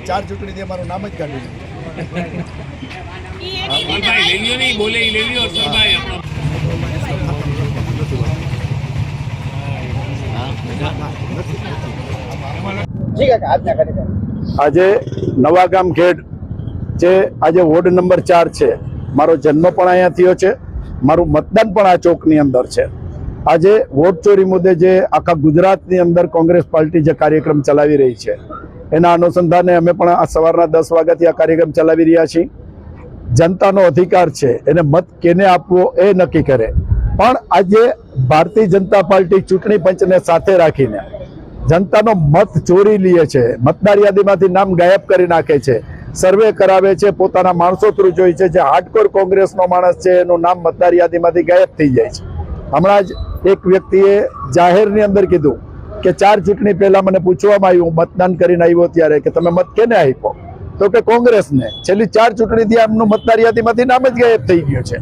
ચાર ચૂંટણીથી અમારું નામ જ કાઢ્યું. આજે નવાગામ ખેડ જે આજે વોર્ડ નંબર 4 છે, મારો જન્મ પણ અહીંયા થયો છે, મારું મતદાન પણ આ ચોકની અંદર છે. આજે વોટ ચોરી મુદ્દે જે આખા ગુજરાતની અંદર કોંગ્રેસ પાર્ટી જે કાર્યક્રમ ચલાવી રહી છે એના અનુસંધાને અમે પણ આ સવારના 10 વાગ્યાથી આ કાર્યક્રમ ચલાવી રહ્યા છીએ. જનતાનો અધિકાર છે, એને મત કેને આપવો એ નક્કી કરે. પણ આજે ભારતીય જનતા પાર્ટી ચૂંટણી પંચને સાથે રાખીને જનતાનો મત ચોરી લે છે, મતદાર યાદીમાંથી નામ ગાયબ કરી નાખે છે, સર્વે કરાવે છે, પોતાના માણસો થ્રુ જોઈ છે. જે હાર્ડકોર કોંગ્રેસનો માણસ છે એનું નામ મતદાર યાદીમાંથી ગાયબ થઈ જાય છે. હમણાં જ એક વ્યક્તિએ જાહેરની અંદર કીધું કે 4 ચૂંટણી પહેલા મને પૂછવામાં આવ્યું, મતદાન કરીને આવ્યો ત્યારે, કે તમે મત કેને આપ્યો? તો કે કોંગ્રેસને. છેલ્લી 4 ચૂંટણીથી એમનું મતદાર યાદીમાંથી નામ જ ગાયબ થઈ ગયું છે.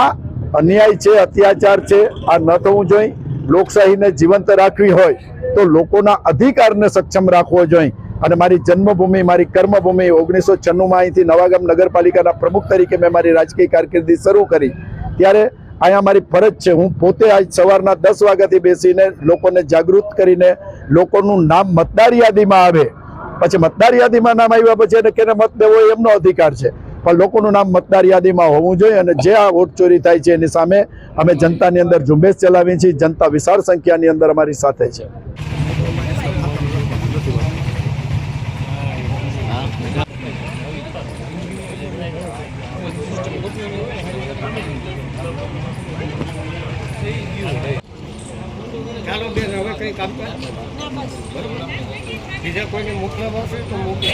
આ અન્યાય છે, અત્યાચાર છે. આ ન થવું જોઈએ. લોકશાહીને જીવંત રાખવી હોય તો લોકોના અધિકારને સક્ષમ રાખવો જોઈએ. અને મારી જન્મભૂમિ, મારી કર્મભૂમિ 1996માં અહીંથી નવાગામ નગરપાલિકાના પ્રમુખ તરીકે મેં મારી રાજકીય કારકિર્દી શરૂ કરી. ત્યારે અહીંયા મારી ફરજ છે, હું પોતે આજ સવારના 10 વાગ્યાથી બેસીને લોકોને જાગૃત કરીને લોકોનું નામ મતદાર યાદીમાં આવે. પછી મતદાર યાદીમાં નામ આવ્યા પછી એને કેને મત દેવો એમનો અધિકાર છે, પણ લોકોનું નામ મતદાર યાદીમાં હોવું જોઈએ. અને જે આ વોટ ચોરી થાય છે એની સામે અમે જનતાની અંદર ઝુંબેશ ચલાવી છીએ. જનતા વિશાળ સંખ્યાની અંદર અમારી સાથે છે. ચાલો બેન, હવે કઈ કામ કર. બીજા કોઈને મોકલવા છે તો મોકલો.